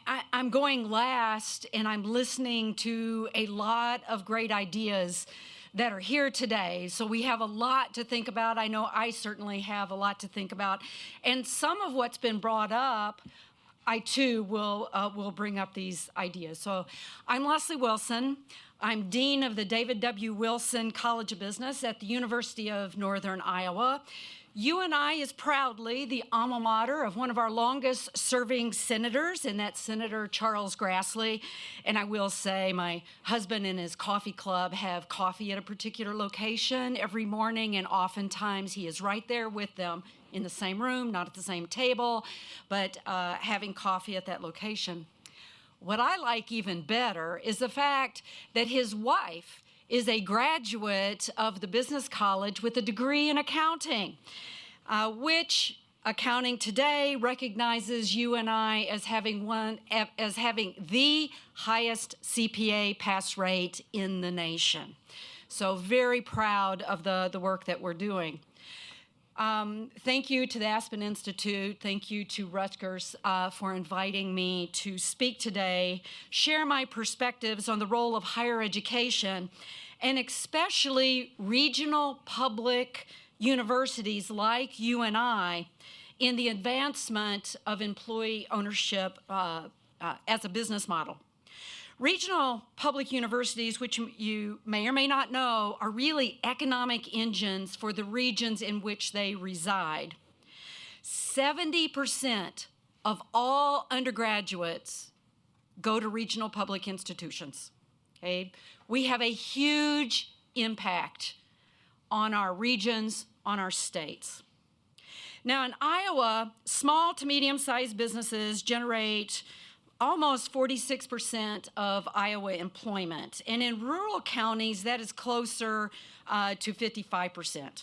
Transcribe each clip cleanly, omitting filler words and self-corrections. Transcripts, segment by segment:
I'm going last, and I'm listening to a lot of great ideas that are here today. So we have a lot to think about. I know I certainly have a lot to think about. And some of what's been brought up, I too will bring up these ideas. So I'm Leslie Wilson. I'm Dean of the David W. Wilson College of Business at the University of Northern Iowa. UNI is proudly the alma mater of one of our longest serving senators, and that's Senator Charles Grassley. And I will say my husband and his coffee club have coffee at a particular location every morning, and oftentimes he is right there with them in the same room, not at the same table, but having coffee at that location. What I like even better is the fact that his wife is a graduate of the business college with a degree in accounting, which Accounting Today recognizes UNI as having the highest CPA pass rate in the nation. So very proud of the work that we're doing. Thank you to the Aspen Institute. Thank you to Rutgers for inviting me to speak today, share my perspectives on the role of higher education, and especially regional public universities like UNI in the advancement of employee ownership as a business model. Regional public universities, which you may or may not know, are really economic engines for the regions in which they reside. 70% of all undergraduates go to regional public institutions. Okay? We have a huge impact on our regions, on our states. Now in Iowa, small to medium-sized businesses generate almost 46% of Iowa employment. And in rural counties, that is closer to 55%.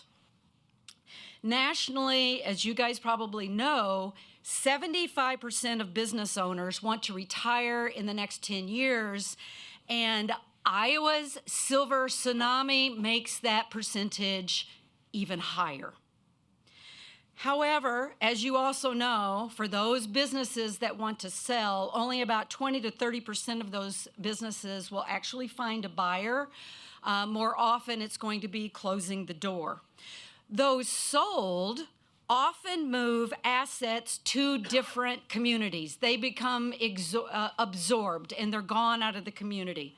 Nationally, as you guys probably know, 75% of business owners want to retire in the next 10 years, and Iowa's silver tsunami makes that percentage even higher. However, as you also know, for those businesses that want to sell, only about 20 to 30% of those businesses will actually find a buyer. More often, it's going to be closing the door. Those sold often move assets to different communities. They become absorbed, and they're gone out of the community.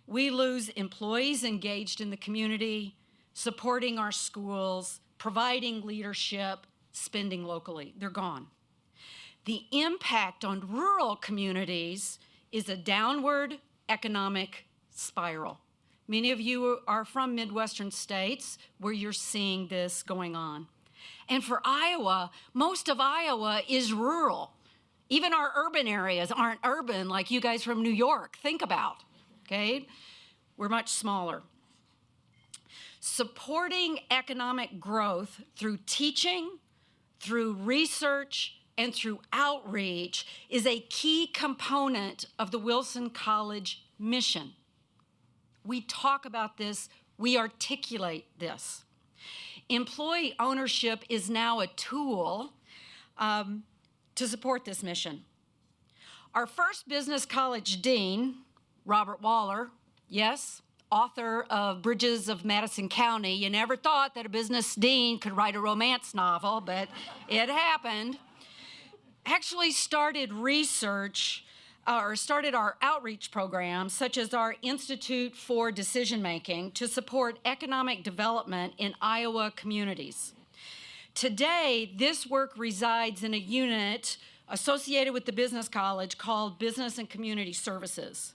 We lose employees engaged in the community, supporting our schools, providing leadership, spending locally. They're gone. The impact on rural communities is a downward economic spiral. Many of you are from Midwestern states where you're seeing this going on. And for Iowa, most of Iowa is rural. Even our urban areas aren't urban like you guys from New York think about, okay? We're much smaller. Supporting economic growth through teaching, through research, and through outreach is a key component of the Wilson College mission. We talk about this, we articulate this. Employee ownership is now a tool to support this mission. Our first business college dean, Robert Waller, yes, author of Bridges of Madison County. You never thought that a business dean could write a romance novel, but it happened. Actually started our outreach programs, such as our Institute for Decision Making, to support economic development in Iowa communities. Today, this work resides in a unit associated with the business college called Business and Community Services.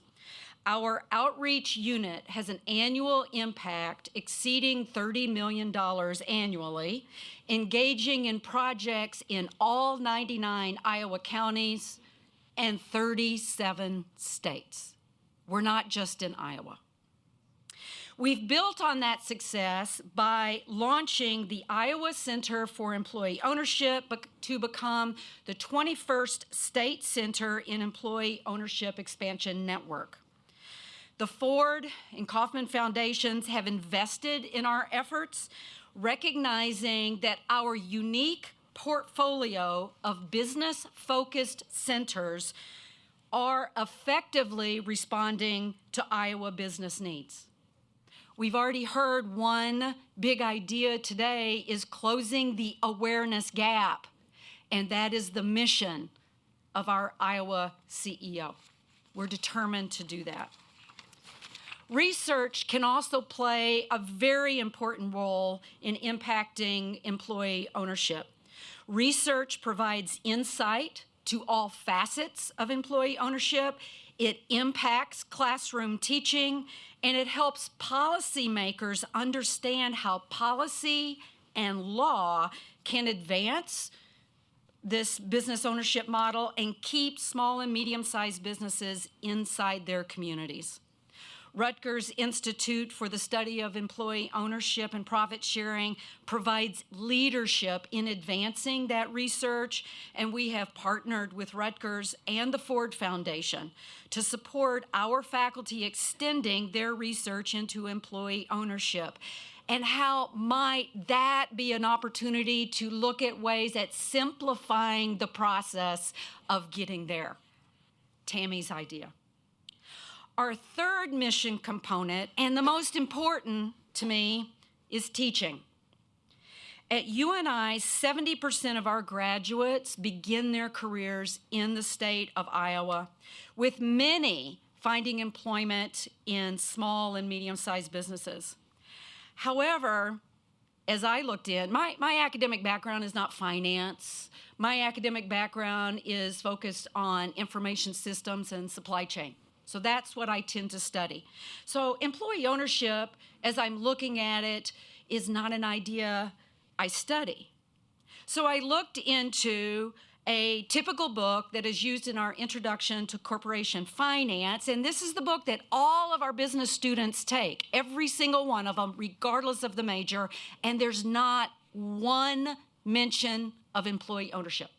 Our outreach unit has an annual impact exceeding $30 million annually, engaging in projects in all 99 Iowa counties and 37 states. We're not just in Iowa. We've built on that success by launching the Iowa Center for Employee Ownership to become the 21st state center in Employee Ownership Expansion Network. The Ford and Kauffman Foundations have invested in our efforts, recognizing that our unique portfolio of business-focused centers are effectively responding to Iowa business needs. We've already heard one big idea today is closing the awareness gap, and that is the mission of our Iowa CEO. We're determined to do that. Research can also play a very important role in impacting employee ownership. Research provides insight to all facets of employee ownership. It impacts classroom teaching, and it helps policymakers understand how policy and law can advance this business ownership model and keep small and medium-sized businesses inside their communities. Rutgers Institute for the Study of Employee Ownership and Profit Sharing provides leadership in advancing that research, and we have partnered with Rutgers and the Ford Foundation to support our faculty extending their research into employee ownership. And how might that be an opportunity to look at ways at simplifying the process of getting there? Tammy's idea. Our third mission component, and the most important to me, is teaching. At UNI, 70% of our graduates begin their careers in the state of Iowa, with many finding employment in small and medium-sized businesses. However, as I looked in, my academic background is not finance. My academic background is focused on information systems and supply chain. So that's what I tend to study. So employee ownership, as I'm looking at it, is not an idea I study. So I looked into a typical book that is used in our Introduction to Corporation Finance, and this is the book that all of our business students take, every single one of them, regardless of the major, and there's not one mention of employee ownership,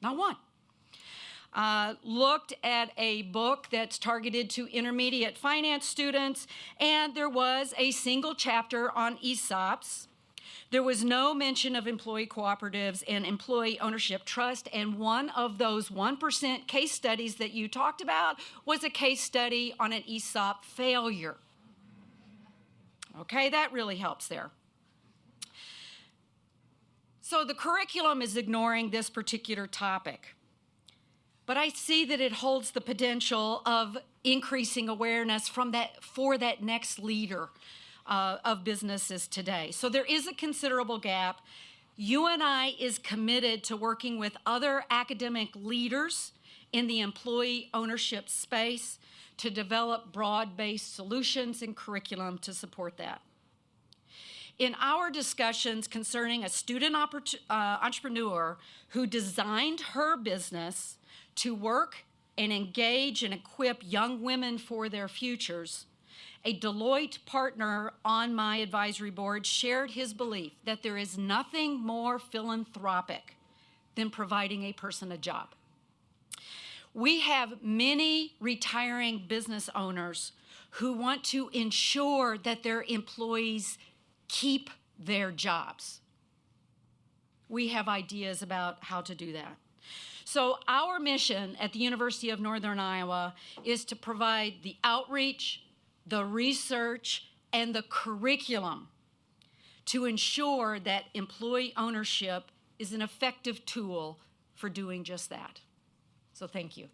not one. Looked at a book that's targeted to intermediate finance students, and there was a single chapter on ESOPs. There was no mention of employee cooperatives and employee ownership trust, and one of those 1% case studies that you talked about was a case study on an ESOP failure. Okay, that really helps there. So the curriculum is ignoring this particular topic. But I see that it holds the potential of increasing awareness for that next leader of businesses today. So there is a considerable gap. UNI is committed to working with other academic leaders in the employee ownership space to develop broad-based solutions and curriculum to support that. In our discussions concerning a student entrepreneur who designed her business to work and engage and equip young women for their futures, a Deloitte partner on my advisory board shared his belief that there is nothing more philanthropic than providing a person a job. We have many retiring business owners who want to ensure that their employees keep their jobs. We have ideas about how to do that. So our mission at the University of Northern Iowa is to provide the outreach, the research, and the curriculum to ensure that employee ownership is an effective tool for doing just that. So thank you.